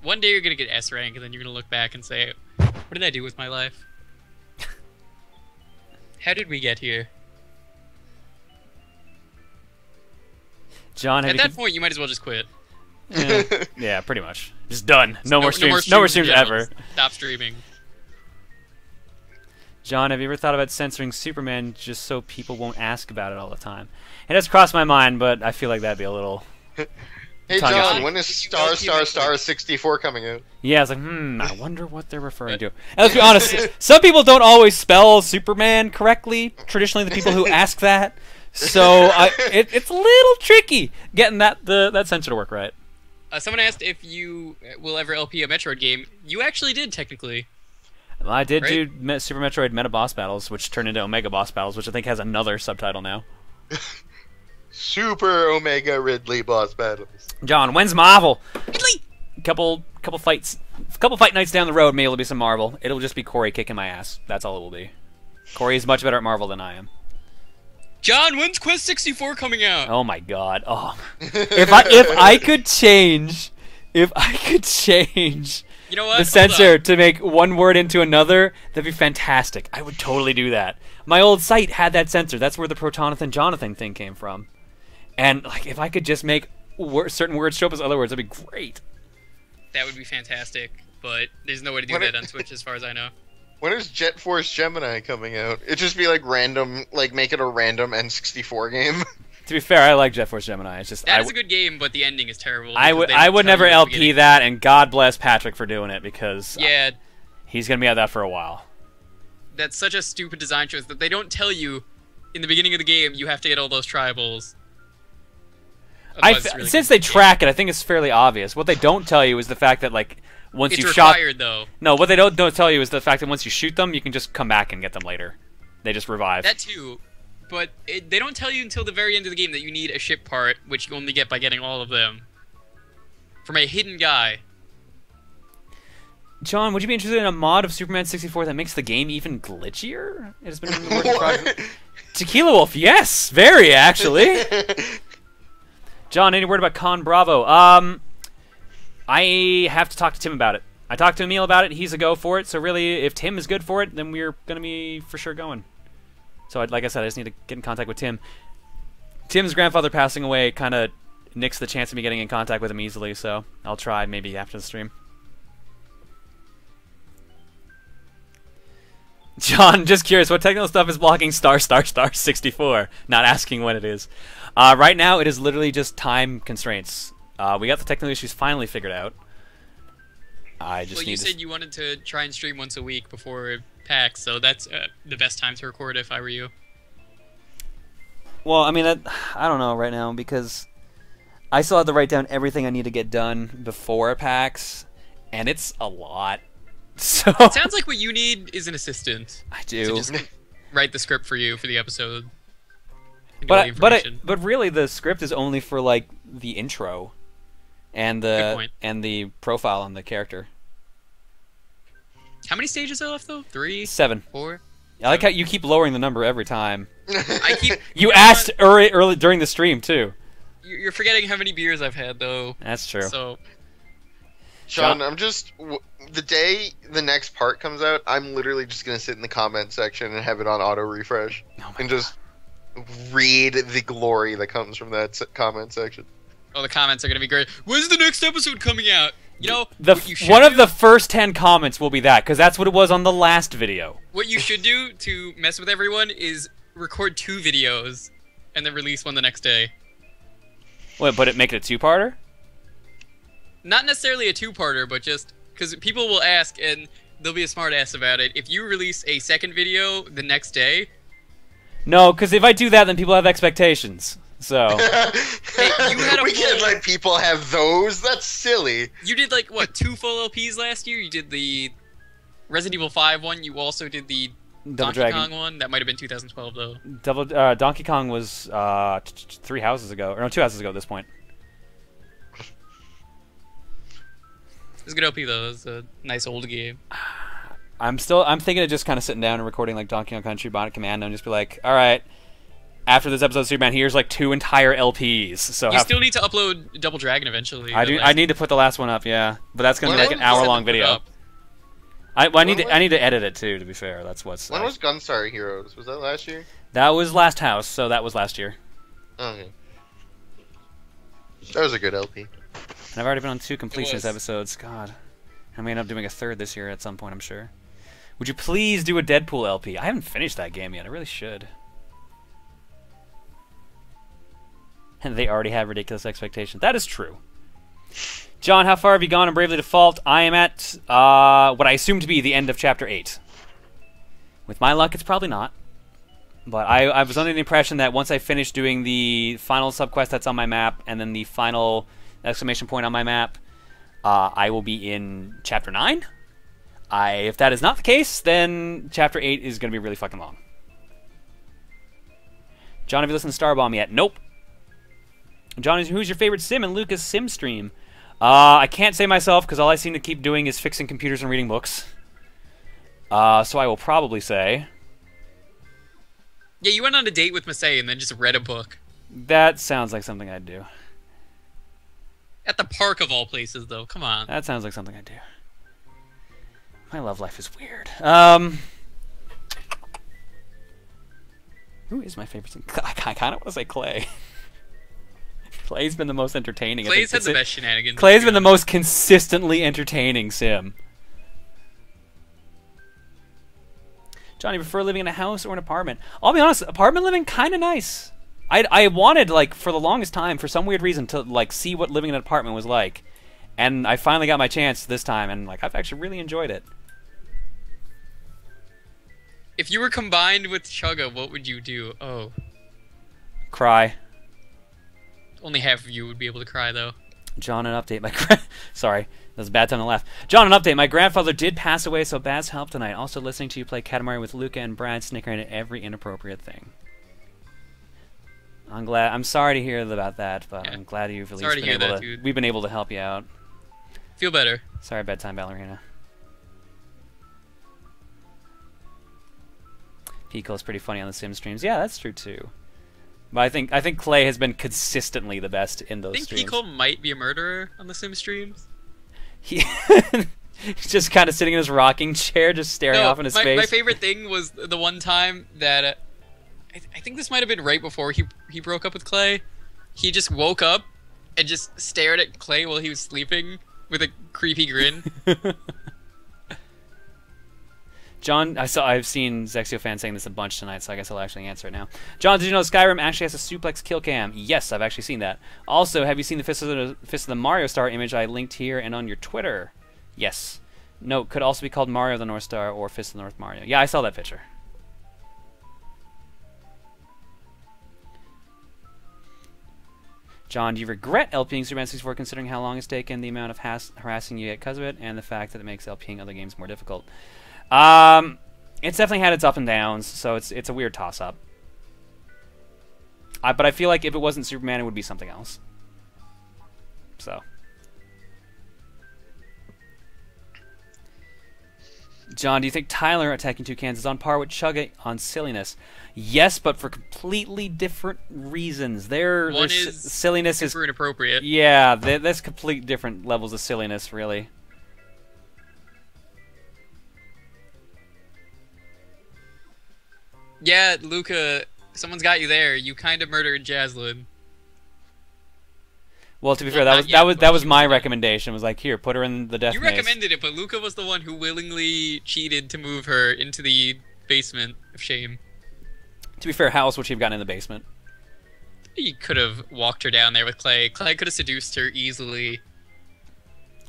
One day you're gonna get S rank, and then you're gonna look back and say, "What did I do with my life? How did we get here?" John, at that point, you might as well just quit. Yeah, pretty much. Just done. No more streams. No more streams ever. Stop streaming. John, have you ever thought about censoring Superman just so people won't ask about it all the time? It has crossed my mind, but I feel like that'd be a little... Hey John, when is Star 64 coming out? Yeah, I was like, I wonder what they're referring to. And let's be honest, some people don't always spell Superman correctly, traditionally the people who ask that. So it's a little tricky getting that censor to work right. Someone asked if you will ever LP a Metroid game. You actually did, technically. Well, I did do Super Metroid Meta Boss Battles, which turned into Omega Boss Battles, which I think has another subtitle now. Super Omega Ridley Boss Battles. John, when's Marvel? Ridley! Couple fight nights down the road, maybe it'll be some Marvel. It'll just be Corey kicking my ass. That's all it will be. Corey is much better at Marvel than I am. John, when's Quest 64 coming out? Oh my god. Oh. If I could change you know what? the censor to make one word into another, that'd be fantastic. I would totally do that. My old site had that censor. That's where the Protonathan Jonathan thing came from. And like, if I could just make certain words show up as other words, that'd be great. That would be fantastic, but there's no way to do that on Twitch as far as I know. When is Jet Force Gemini coming out? It'd just be like random, like make it a random N64 game. To be fair, I like Jet Force Gemini. It's just that is a good game, but the ending is terrible. I would never LP that, and God bless Patrick for doing it, because he's gonna be at that for a while. That's such a stupid design choice that they don't tell you in the beginning of the game you have to get all those tribals. Since they track it, I think it's fairly obvious. What they don't tell you is the fact that like once it's you've shot. It's required though. No, what they don't tell you is the fact that once you shoot them, you can just come back and get them later. They just revive. That too. But they don't tell you until the very end of the game that you need a ship part, which you only get by getting all of them. From a hidden guy. John, would you be interested in a mod of Superman 64 that makes the game even glitchier? It has been in the work in progress. Tequila Wolf, yes! Very, actually! John, any word about Con Bravo? I have to talk to Tim about it. I talked to Emil about it, he's a go for it, so really, if Tim is good for it, then we're going to be for sure going. So, like I said, I just need to get in contact with Tim. Tim's grandfather passing away kind of nicks the chance of me getting in contact with him easily, so I'll try maybe after the stream. John, just curious, what technical stuff is blocking star 64? Not asking when it is. Right now, it is literally just time constraints. We got the technical issues finally figured out. Well, you said you wanted to try and stream once a week before PAX, so that's the best time to record if I were you. Well, I mean, I don't know right now, because I still have to write down everything I need to get done before PAX, and it's a lot. So it sounds like what you need is an assistant. I do. To just write the script for you for the episode. But really, the script is only for like the intro, and the profile on the character. How many stages are left though? 3, 7, 4. I like how you keep lowering the number every time. You asked early during the stream too. You're forgetting how many beers I've had though. That's true. So, Sean, I'm just the day the next part comes out, I'm literally just gonna sit in the comment section and have it on auto refresh and just read the glory that comes from that comment section. Oh, the comments are gonna be great. When's the next episode coming out? You know, one of the first 10 comments will be that, because that's what it was on the last video. What you should do to mess with everyone is record 2 videos and then release one the next day. Wait, but make it a 2-parter? Not necessarily a 2-parter, but just because people will ask and they'll be a smart ass about it. If you release a second video the next day... No, because if I do that, then people have expectations. So... Hey, we can't let people have those. That's silly. You did, like, what, 2 full LPs last year? You did the Resident Evil 5 one. You also did the Donkey Kong one. That might have been 2012, though. Donkey Kong was 3 houses ago. Or no, 2 houses ago at this point. It's a good LP, though. It's a nice old game. I'm thinking of just kind of sitting down and recording, like, Donkey Kong Country, Bonnet Commando, and just be like, alright, after this episode of Superman, here's like 2 entire LPs. So you still need to upload Double Dragon eventually. I do. I need to put the last one up. Yeah, but that's gonna be like an hour-long video. I need to edit it too. To be fair, that's what's. When was Gunstar Heroes? Was that last year? That was Last House, so that was last year. Okay. That was a good LP. And I've already been on 2 completions episodes. God, I may end up doing a 3rd this year at some point. I'm sure. Would you please do a Deadpool LP? I haven't finished that game yet. I really should. And they already have ridiculous expectations. That is true. John, how far have you gone on Bravely Default? I am at what I assume to be the end of Chapter 8. With my luck, it's probably not. But I was under the impression that once I finish doing the final subquest that's on my map, and then the final exclamation point on my map, I will be in Chapter 9. If that is not the case, then Chapter 8 is going to be really fucking long. John, have you listened to Starbomb yet? Nope. John, who's your favorite sim in Lucas' sim stream? I can't say myself, because all I seem to keep doing is fixing computers and reading books. So I will probably say... Yeah, you went on a date with Masay and then just read a book. That sounds like something I'd do. At the park of all places, though. Come on. That sounds like something I'd do. My love life is weird. Who is my favorite sim? I kind of want to say Clay. Clay's been the most entertaining. Clay's had the best shenanigans. Clay's been the most consistently entertaining sim. Johnny, prefer living in a house or an apartment? I'll be honest, apartment living kind of nice. I wanted, like, for the longest time, for some weird reason, to like see what living in an apartment was like, and I finally got my chance this time, and like I've actually really enjoyed it. If you were combined with Chugga, what would you do? Oh, cry. Only half of you would be able to cry, though. John, an update. Sorry, that was a bad time to laugh. John, an update. My grandfather did pass away, so Baz helped tonight. Also listening to you play Katamari with Luca and Brad, snickering at every inappropriate thing. I'm glad. I'm sorry to hear about that, but yeah. I'm glad you've at least been able to. We've been able to help you out. Feel better. Sorry, bedtime ballerina. Pico's pretty funny on the Sim streams. Yeah, that's true too. But I think Clay has been consistently the best in those streams. Pico might be a murderer on the Sim streams. He's just kind of sitting in his rocking chair, just staring off in his face. My favorite thing was the one time that I think this might have been right before he broke up with Clay. He just woke up and just stared at Clay while he was sleeping with a creepy grin. John, I've seen Zexio fan saying this a bunch tonight, so I guess I'll actually answer it now. John, did you know Skyrim actually has a suplex kill cam? Yes, I've actually seen that. Also, have you seen the Fist of the Mario Star image I linked here and on your Twitter? Yes. No, could also be called Mario the North Star or Fist of the North Mario. Yeah, I saw that picture. John, do you regret LPing Superman 64 considering how long it's taken, the amount of harassing you get because of it, and the fact that it makes LPing other games more difficult? It's definitely had its up and downs, so it's a weird toss-up. But I feel like if it wasn't Superman, it would be something else. So. John, do you think Tyler attacking Toucans is on par with Chugga on silliness? Yes, but for completely different reasons. One is silliness super inappropriate. Yeah, that's complete different levels of silliness, really. Yeah, Luca, someone's got you there. You kind of murdered Jaslyn. Well, to be fair, that was my recommendation. Was like, here, put her in the death maze. You recommended it, but Luca was the one who willingly cheated to move her into the basement of shame. To be fair, how else would she have gotten in the basement? He could have walked her down there with Clay. Clay could have seduced her easily.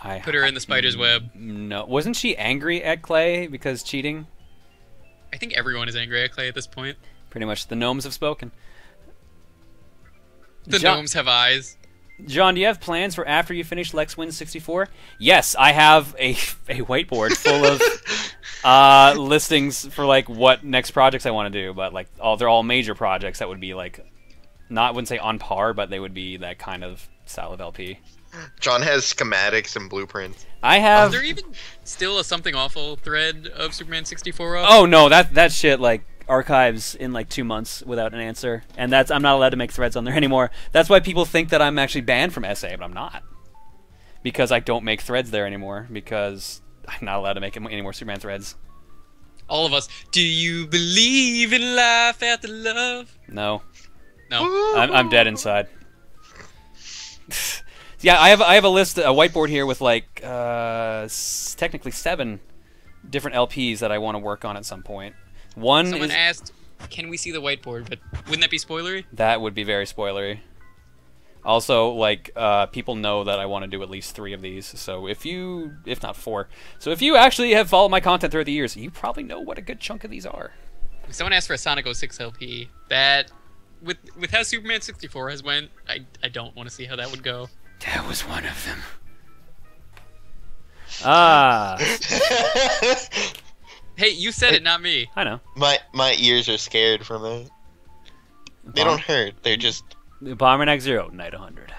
Put her in the spider's web. No, wasn't she angry at Clay because cheating? I think everyone is angry at Clay at this point. Pretty much. The gnomes have spoken. The gnomes have eyes. John, do you have plans for after you finish Lex Wins 64? Yes, I have a whiteboard full of listings for like what next projects I want to do, but like they're all major projects that would be like I wouldn't say on par, but they would be that kind of style of LP. John has schematics and blueprints. I have. Is there even still a Something Awful thread of Superman 64 up? Oh no, that shit like archives in like 2 months without an answer, and I'm not allowed to make threads on there anymore. That's why people think that I'm actually banned from SA, but I'm not, because I don't make threads there anymore because I'm not allowed to make any more Superman threads. All of us. Do you believe in life after love? No. No. I'm dead inside. Yeah, I have a list, a whiteboard here with like technically 7 different LPs that I want to work on at some point. Someone asked, "Can we see the whiteboard?" But wouldn't that be spoilery? That would be very spoilery. Also, like, people know that I want to do at least 3 of these, so if not 4, so if you actually have followed my content throughout the years, you probably know what a good chunk of these are. Someone asked for a Sonic 06 LP. That, with how Superman 64 has went, I don't want to see how that would go. That was one of them. Ah. Hey, you said it, not me. I know. My ears are scared from it. They don't hurt. They're just... Bomberman X0, Night 100.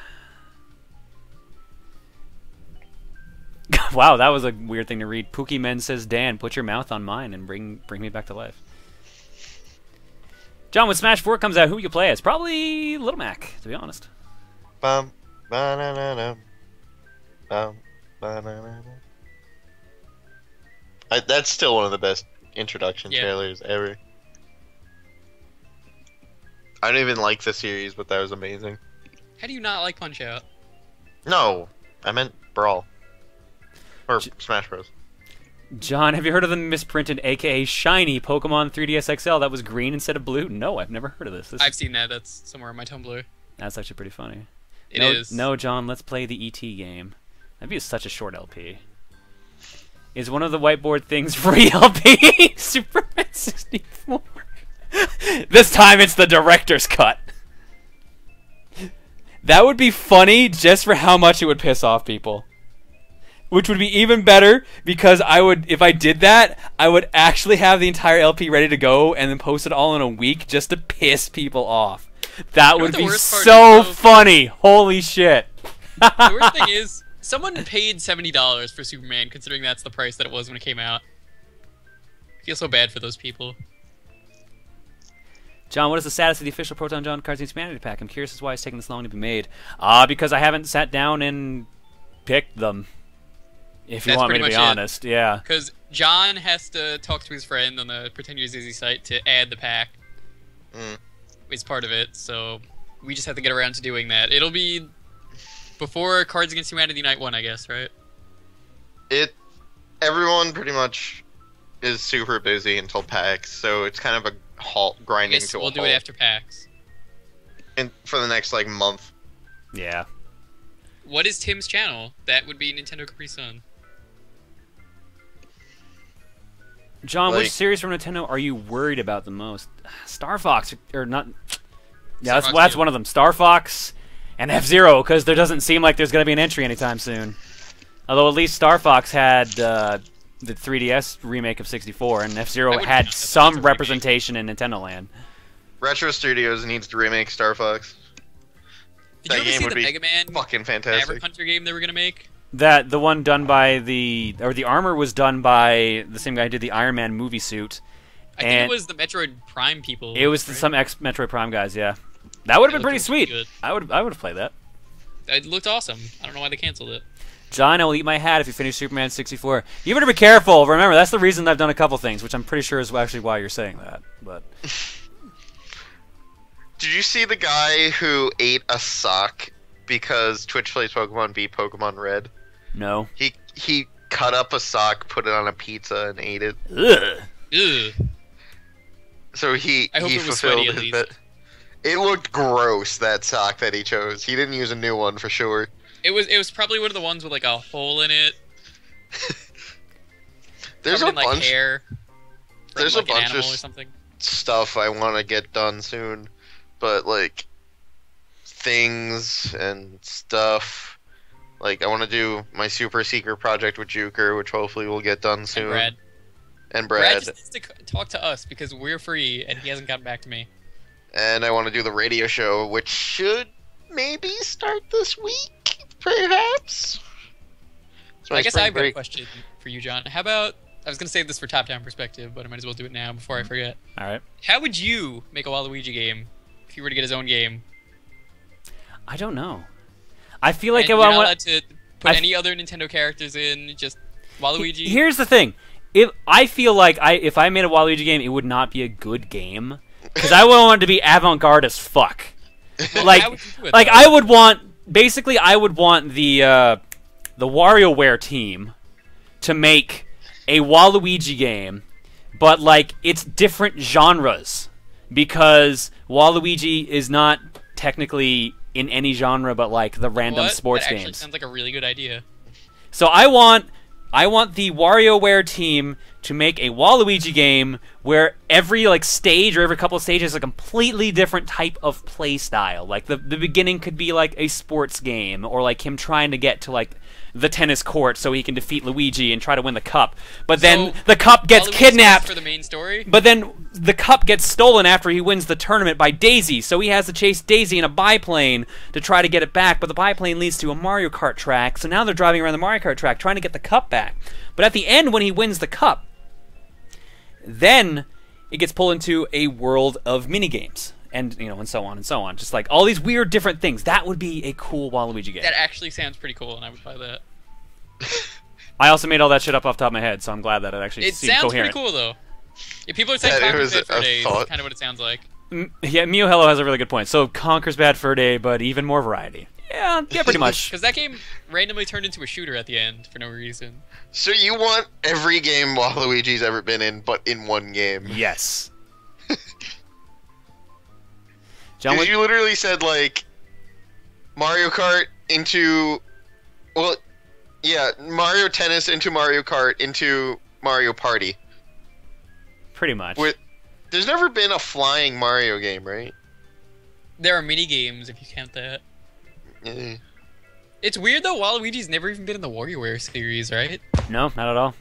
Wow, that was a weird thing to read. Pookie Men says, Dan, put your mouth on mine and bring me back to life. John, when Smash 4 comes out, who will you play as? Probably Little Mac, to be honest. Bum, ba-na-na-na. Bum, ba-na-na-na. That's still one of the best introduction trailers ever. I don't even like the series, but that was amazing. How do you not like Punch-Out? No, I meant Brawl. Or Smash Bros. John, have you heard of the misprinted, aka shiny Pokemon 3DS XL that was green instead of blue? No, I've never heard of this. I've seen that. That's somewhere on my Tumblr. That's actually pretty funny. It is. No, John, let's play the ET game. That'd be such a short LP. Is one of the whiteboard things free LP? Superman 64. This time it's the director's cut. That would be funny just for how much it would piss off people. Which would be even better because if I did that, I would actually have the entire LP ready to go and then post it all in a week just to piss people off. That would be so funny. Holy shit. The worst thing is, someone paid $70 for Superman, considering that's the price that it was when it came out. I feel so bad for those people. John, what is the status of the official Proton John Cartoons Humanity Pack? I'm curious as to why it's taking this long to be made. Because I haven't sat down and picked them. If you want me to be honest, yeah. Because John has to talk to his friend on the Pretend You're Zizzy site to add the pack. It's part of it, so we just have to get around to doing that. It'll be before Cards Against Humanity Night 1, I guess, right? Everyone pretty much is super busy until PAX, so it's kind of a grinding to a halt. We'll do it after PAX. And for the next, like, month. Yeah. What is Tim's channel? That would be Nintendo Capri Sun. John, which series from Nintendo are you worried about the most? Star Fox, or not... Yeah, that's one of them. Star Fox and F-Zero, because there doesn't seem like there's going to be an entry anytime soon. Although at least Star Fox had the 3DS remake of 64, and F-Zero had some representation in Nintendo Land. Retro Studios needs to remake Star Fox. Did you ever see the Mega Man fucking fantastic Maverick Hunter game they were going to make? The one done by the armor was done by the same guy who did the Iron Man movie suit. I think it was the Metroid Prime people. It was some ex-Metroid Prime guys, yeah. That would have been pretty sweet. Good. I would have played that. It looked awesome. I don't know why they canceled it. John, I will eat my hat if you finish Superman 64. You better be careful. Remember, that's the reason I've done a couple things, which I'm pretty sure is actually why you're saying that. But did you see the guy who ate a sock because Twitch Plays Pokemon beat Pokemon Red? No. He cut up a sock, put it on a pizza, and ate it. Ugh. Ugh. So he fulfilled his bit. It looked gross, that sock that he chose. He didn't use a new one for sure. It was probably one of the ones with like a hole in it. There's a bunch. Hair there's like a bunch of stuff I want to get done soon, but like things and stuff. Like I want to do my super secret project with Juker, which hopefully will get done soon. And Brad. Brad just needs to talk to us because we're free, and he hasn't gotten back to me. And I want to do the radio show, which should maybe start this week, perhaps. I guess I've got a question for you, John. How about I was gonna save this for top-down perspective, but I might as well do it now before I forget. All right. How would you make a Waluigi game if you were to get his own game? I don't know. I feel like And I you're not want allowed to put any other Nintendo characters in, just Waluigi. Here's the thing. If I feel like if I made a Waluigi game, it would not be a good game because I would want it to be avant-garde as fuck. Well, like, how would you do it, like though? I would want basically I would want the WarioWare team to make a Waluigi game, but like it's different genres because Waluigi is not technically in any genre but like the random What? sports that actually games. sounds like a really good idea. So I want the WarioWare team to make a Waluigi game where every like stage or every couple of stages is a completely different type of play style. Like the beginning could be like a sports game or like him trying to get to like the tennis court so he can defeat Luigi and try to win the cup. But then So, the cup gets Waluigi kidnapped. for the main story. But then the cup gets stolen after he wins the tournament by Daisy, so he has to chase Daisy in a biplane to try to get it back, but the biplane leads to a Mario Kart track, so now they're driving around the Mario Kart track trying to get the cup back. But at the end, when he wins the cup, then it gets pulled into a world of minigames. And, you know, and so on and so on. Just like all these weird different things. That would be a cool Waluigi game. That actually sounds pretty cool, and I would buy that. I also made all that shit up off the top of my head, so I'm glad that it actually It seemed sounds coherent. pretty cool, though. If people are saying That it Conker's was Bad Fur a Day, thought. that's kind of what it sounds like. Yeah, Mio Hello has a really good point. So Conker's Bad Fur Day, but even more variety. Yeah, pretty much. Because that game randomly turned into a shooter at the end for no reason. So you want every game Waluigi's ever been in, but in one game? Yes. John, Because you literally said like Mario Kart into, well, yeah, Mario Tennis into Mario Kart into Mario Party. pretty much. There's never been a flying Mario game, right? There are mini games if you count that. Eh. It's weird though. Waluigi's never even been in the WarioWare series, right? No, not at all.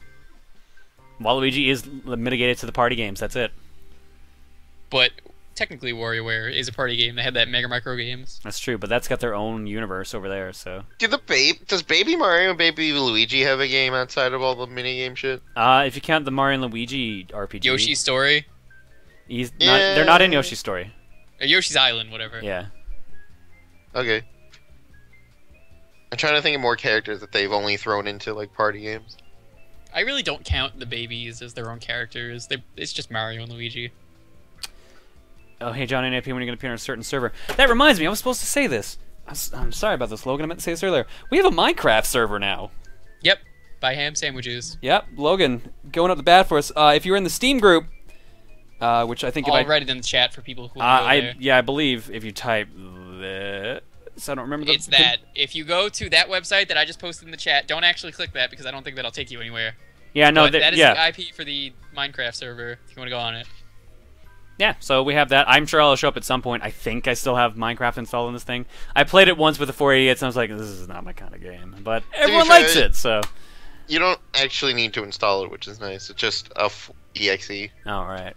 Waluigi is mitigated to the party games. That's it. But technically, WarioWare is a party game. They had that Mega Micro games. That's true, but that's got their own universe over there. So, Does Baby Mario and Baby Luigi have a game outside of all the minigame shit? if you count the Mario and Luigi RPG, Yoshi's Story, they're not in Yoshi's Story. or Yoshi's Island, whatever. Yeah. Okay. I'm trying to think of more characters that they've only thrown into like party games. I really don't count the babies as their own characters. It's just Mario and Luigi. Oh, hey, John, NAP, when are you going to appear on a certain server? That reminds me, I was supposed to say this. I'm sorry about this, Logan. I meant to say this earlier. We have a Minecraft server now. Yep. Buy ham sandwiches. Yep, Logan, going up the bat for us. If you're in the Steam group, which I think I'll write it in the chat for people who will go there. I believe if you type this, I don't remember. It's that. If you go to that website that I just posted in the chat, don't actually click that because I don't think that'll take you anywhere. Yeah, no, But that is yeah. the IP for the Minecraft server. If you want to go on it. Yeah, so we have that. I'm sure I'll show up at some point. I think I still have Minecraft installed on this thing. I played it once with the 488s, and I was like, this is not my kind of game. But everyone likes it, so. You don't actually need to install it, which is nice. It's just a exe. All right.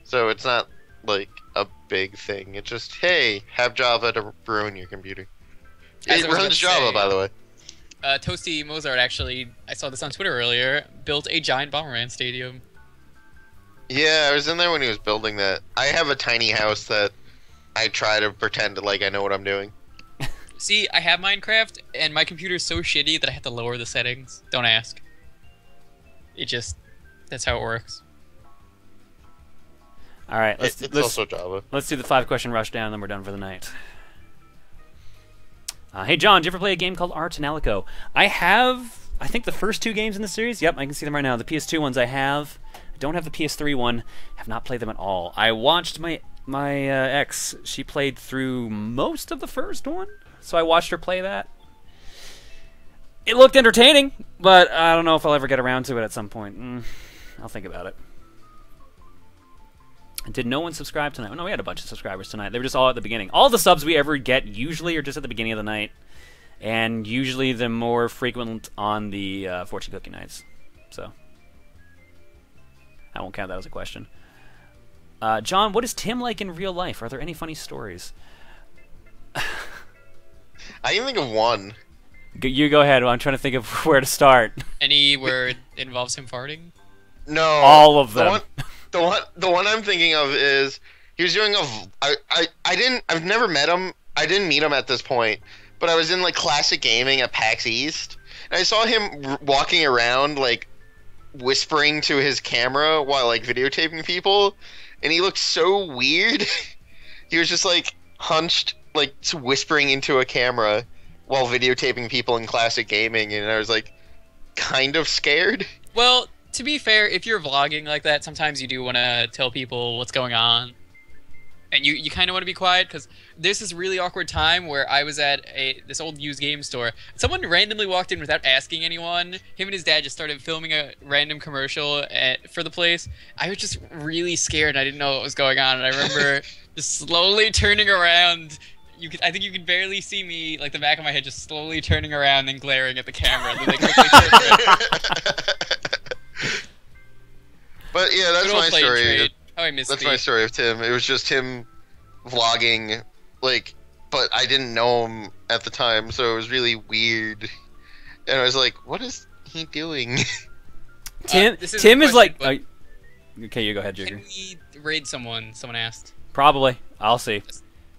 So it's not like a big thing. It's just, hey, have Java to ruin your computer. As I It was about runs to Java, say, by the way. Toasty Mozart actually, I saw this on Twitter earlier, built a giant Bomberman stadium. Yeah, I was in there when he was building that. I have a tiny house that I try to pretend like I know what I'm doing. See, I have Minecraft, and my computer is so shitty that I have to lower the settings. Don't ask. That's how it works. All right, It's also Java. let's do the 5-question rush down, then we're done for the night. Hey, John, did you ever play a game called Art and Alico? I have, I think, the first 2 games in the series. Yep, I can see them right now. The PS2 ones I have. I don't have the PS3 one. Have not played them at all. I watched my ex. She played through most of the first one, so I watched her play that. It looked entertaining, but I don't know if I'll ever get around to it at some point. I'll think about it. Did no one subscribe tonight? Oh, no, we had a bunch of subscribers tonight. They were just all at the beginning. All the subs we ever get usually are just at the beginning of the night, and usually the more frequent on the fortune cookie nights. So I won't count that as a question. John, what is Tim like in real life? Are there any funny stories? I can think of one. You go ahead. I'm trying to think of where to start. Any where it involves him farting? No. All of them. The one I'm thinking of is he was doing I've never met him. I didn't meet him at this point, but I was in like classic gaming at PAX East, and I saw him walking around like whispering to his camera while like videotaping people, and he looked so weird. He was just like hunched, like whispering into a camera while videotaping people in classic gaming, and I was like kind of scared. Well, to be fair, if you're vlogging like that, sometimes you do want to tell people what's going on. And you kind of want to be quiet, because there's this really awkward time where I was at this old used game store. Someone randomly walked in without asking anyone. Him and his dad just started filming a random commercial for the place. I was just really scared, and I didn't know what was going on. And I remember just slowly turning around. I think you could barely see me, like the back of my head, just slowly turning around and glaring at the camera. Then they quickly turned around. But yeah, that's my story. Oh, I missed That's my story of Tim. It was just him vlogging, like, but I didn't know him at the time, so it was really weird. And I was like, what is he doing? Tim is like... okay, you go ahead, Jigger. Can we raid someone? Someone asked. Probably. I'll see.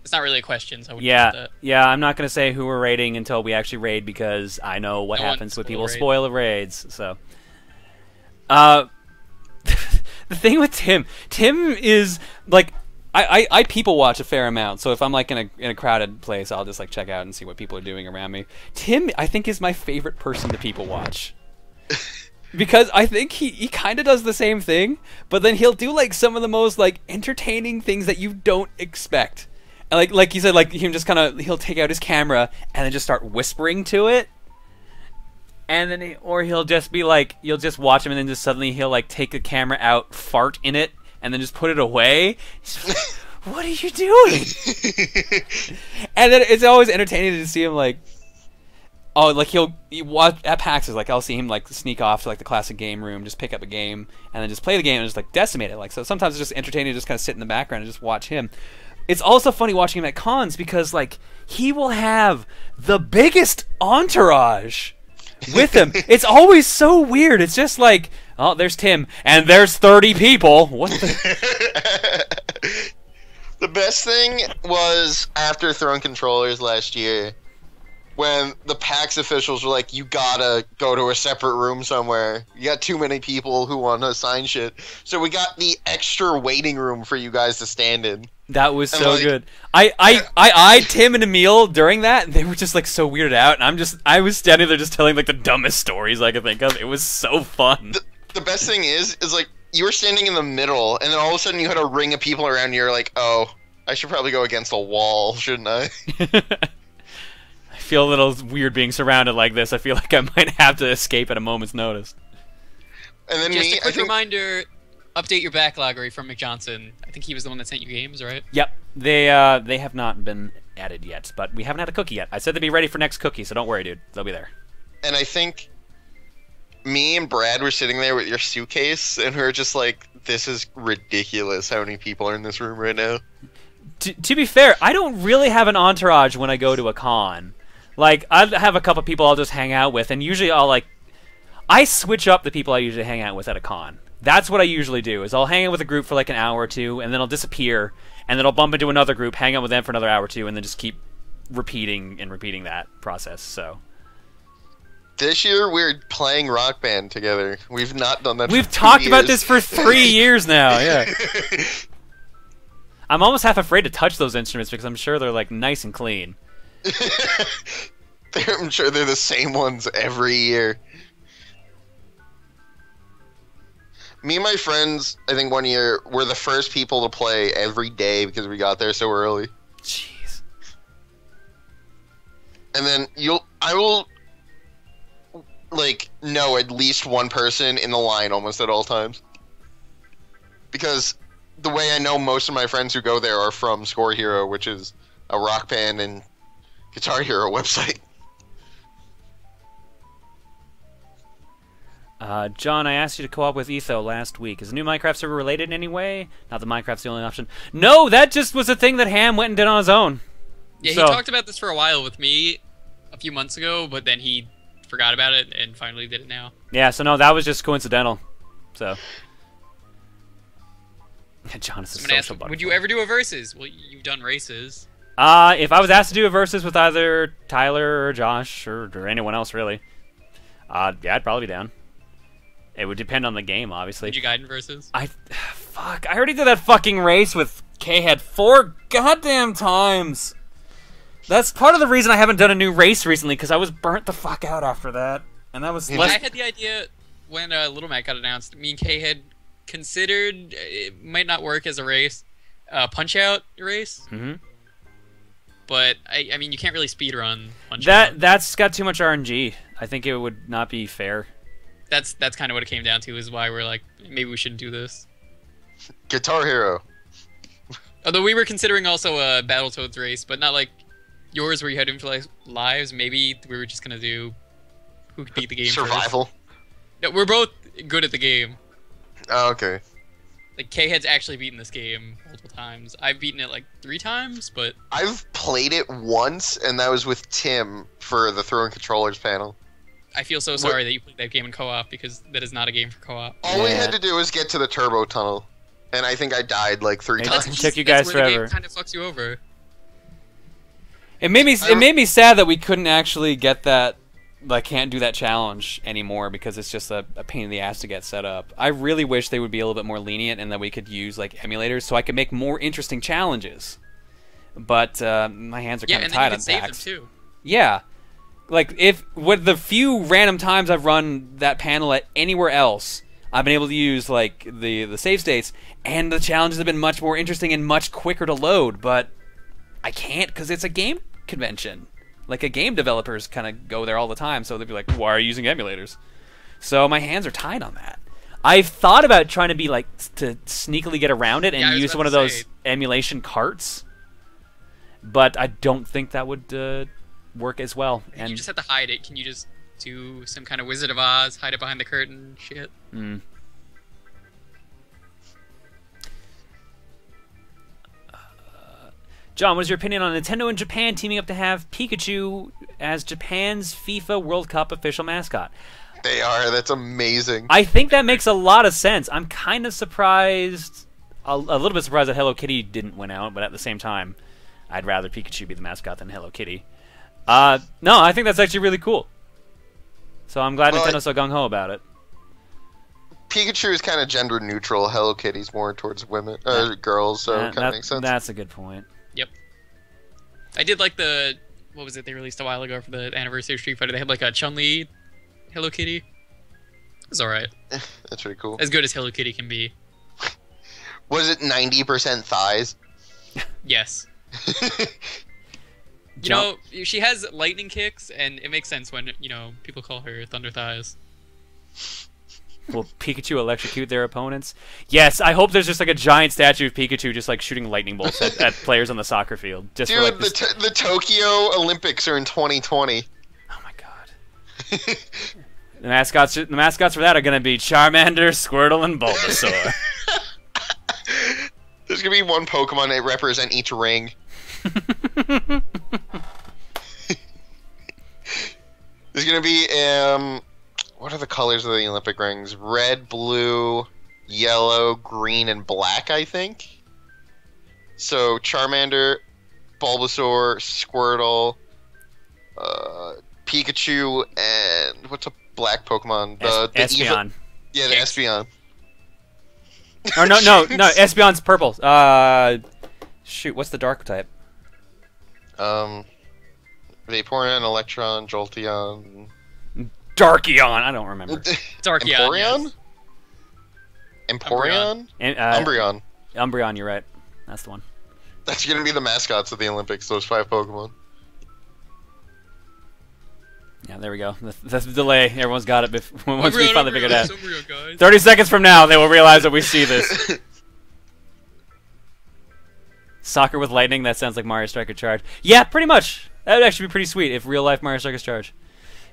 It's not really a question, so I wouldn't yeah, that. yeah. I'm not gonna say who we're raiding until we actually raid, because I know what happens when people spoil the raids. So, the thing with Tim is like I people watch a fair amount. So if I'm like in a crowded place, I'll just like check out and see what people are doing around me. Tim, I think, is my favorite person to people watch. Because I think he kind of does the same thing, but then he'll do like some of the most like entertaining things that you don't expect. And like you said, like him just kind of, he'll take out his camera and then just start whispering to it. And then he'll just be like, you'll just watch him and then just suddenly he'll like take the camera out, fart in it, and then just put it away. What are you doing? And then it's always entertaining to see him like, oh, like he'll watch at PAX, like I'll see him like sneak off to like the classic game room, just pick up a game and then just play the game and just like decimate it. Like, so sometimes it's just entertaining to just kind of sit in the background and just watch him. It's also funny watching him at cons because like he will have the biggest entourage with him. It's always so weird. It's just like, oh, there's Tim and there's 30 people. What the? The best thing was after throwing controllers last year, when the PAX officials were like, you gotta go to a separate room somewhere. You got too many people who want to sign shit. So we got the extra waiting room for you guys to stand in. That was so like, good. I eyed Tim and Emil during that, and they were just like so weirded out, and I was standing there just telling like the dumbest stories I could think of. It was so fun. The best thing is like, you were standing in the middle, and then all of a sudden you had a ring of people around you. You're like, oh, I should probably go against a wall, shouldn't I? I feel a little weird being surrounded like this. I feel like I might have to escape at a moment's notice. And then just a quick reminder, update your backlog from McJohnson. I think he was the one that sent you games, right? Yep. They have not been added yet, but we haven't had a cookie yet. I said they'd be ready for next cookie, so don't worry, dude. They'll be there. And I think me and Brad were sitting there with your suitcase, and we were just like, this is ridiculous how many people are in this room right now. To be fair, I don't really have an entourage when I go to a con. Like, I have a couple people I'll just hang out with, and usually I switch up the people I usually hang out with at a con. That's what I usually do, is I'll hang out with a group for like an hour or two, and then I'll disappear, and then I'll bump into another group, hang out with them for another hour or two, and then just keep repeating that process, so. This year we're playing Rock Band together. We've not done that. We've talked about this for 3 years now, yeah. I'm almost half afraid to touch those instruments because I'm sure they're like nice and clean. I'm sure they're the same ones every year. Me and my friends, I think one year, were the first people to play every day because we got there so early. Jeez. And then I will like know at least one person in the line almost at all times. Because the way I know most of my friends who go there are from Score Hero, which is a Rock Band and Guitar Hero website. John, I asked you to co-op with Etho last week. Is the new Minecraft server related in any way? Not that Minecraft's the only option. No, that just was a thing that Ham went and did on his own. Yeah, so. He talked about this for a while with me. few months ago, but then he forgot about it and finally did it now. Yeah, so no, that was just coincidental. So. John is a social butterfly. Would you ever do a versus? Well, you've done races. If I was asked to do a versus with either Tyler or Josh or anyone else, really, yeah, I'd probably be down. It would depend on the game, obviously. Did you guide in versus? Fuck, I already did that fucking race with K-Head 4 goddamn times. That's part of the reason I haven't done a new race recently, because I was burnt the fuck out after that. And that was I had the idea when Little Mac got announced. Me and K had considered it might not work as a race, Punch-Out race. Mm-hmm. But I mean, you can't really speed run Punch-Out. That's got too much RNG. I think it would not be fair. That's kind of what it came down to. Is why we're like, maybe we shouldn't do this. Guitar Hero. Although we were considering also a Battletoads race, but not like yours where you had infinite lives. Maybe we were just gonna do who could beat the game Survival. first. No, we're both good at the game. Oh, okay. Like K-Head's actually beaten this game multiple times. I've beaten it like 3 times, but I've played it once, and that was with Tim for the Throwing Controllers panel. I feel so sorry that you played that game in co-op, because that is not a game for co-op. All we had to do was get to the turbo tunnel, and I think I died like 3 times. It took you guys that's where forever. The game kind of fucks you over. It made me sad that we couldn't actually get that. Like, can't do that challenge anymore because it's just a pain in the ass to get set up. I really wish they would be a little bit more lenient and that we could use like emulators so I could make more interesting challenges. But my hands are kind of tied on save them packs. too. Yeah, like if with the few random times I've run that panel at anywhere else, I've been able to use like the save states, and the challenges have been much more interesting and much quicker to load. But I can't because it's a game convention. Like, a game developers kind of go there all the time, so they'd be like, why are you using emulators? So my hands are tied on that. I've thought about trying to be like, to sneakily get around it and use one of those emulation carts, but I don't think that would work as well. And you just have to hide it. Can you just do some kind of Wizard of Oz, hide it behind the curtain shit? Mm. John, what is your opinion on Nintendo and Japan teaming up to have Pikachu as Japan's FIFA World Cup official mascot? They are. That's amazing. I think that makes a lot of sense. I'm kind of surprised, a little bit surprised that Hello Kitty didn't win out, but at the same time, I'd rather Pikachu be the mascot than Hello Kitty. No, I think that's actually really cool. So I'm glad Nintendo's so gung-ho about it. Pikachu is kind of gender neutral. Hello Kitty's more towards women, girls, so it kind of makes sense. That's a good point. Yep. I did like what was it they released a while ago for the anniversary of Street Fighter? They had like a Chun-Li Hello Kitty. It was alright. That's pretty cool. As good as Hello Kitty can be. Was it 90% thighs? Yes. You know, she has lightning kicks, and it makes sense when, you know, people call her Thunder Thighs. Will Pikachu electrocute their opponents? Yes, I hope there's just like a giant statue of Pikachu just like shooting lightning bolts at players on the soccer field. Just Dude, for, like, the Tokyo Olympics are in 2020. Oh my god. The mascots for that are going to be Charmander, Squirtle, and Bulbasaur. There's going to be one Pokemon that represent each ring. There's going to be, what are the colors of the Olympic rings? Red, blue, yellow, green, and black, I think. So, Charmander, Bulbasaur, Squirtle, Pikachu, and what's a black Pokemon? The Espeon. Yeah, the Espeon. Or no, Espeon's purple. Shoot, what's the dark type? Vaporeon, Electron, Jolteon... Darkyon, I don't remember. Darkyon. Emporeon? Yes. Emporeon? Umbreon. Umbreon, you're right. That's the one. That's going to be the mascots of the Olympics, those 5 Pokemon. Yeah, there we go. That's the delay. Everyone's got it once we finally figured it out. Guys. 30 seconds from now, they will realize that we see this. Soccer with lightning, that sounds like Mario Striker Charge. Yeah, pretty much. That would actually be pretty sweet if real-life Mario Striker Charge.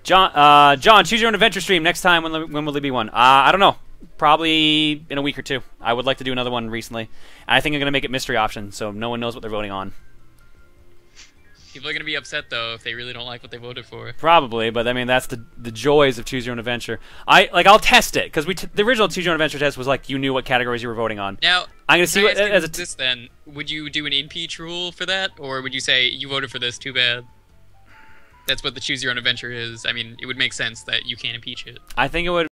John, choose your own adventure stream next time. When will there be one? I don't know. Probably in a week or 2. I would like to do another one recently. And I think I'm going to make it mystery option, so no one knows what they're voting on. People are gonna be upset though if they really don't like what they voted for. Probably, but I mean that's the joys of Choose Your Own Adventure. I'll test it because the original Choose Your Own Adventure test was like you knew what categories you were voting on. Now I'm gonna see what as a this then. Would you do an impeach rule for that, or would you say you voted for this? Too bad. That's what the Choose Your Own Adventure is. I mean, it would make sense that you can't impeach it. I think it would.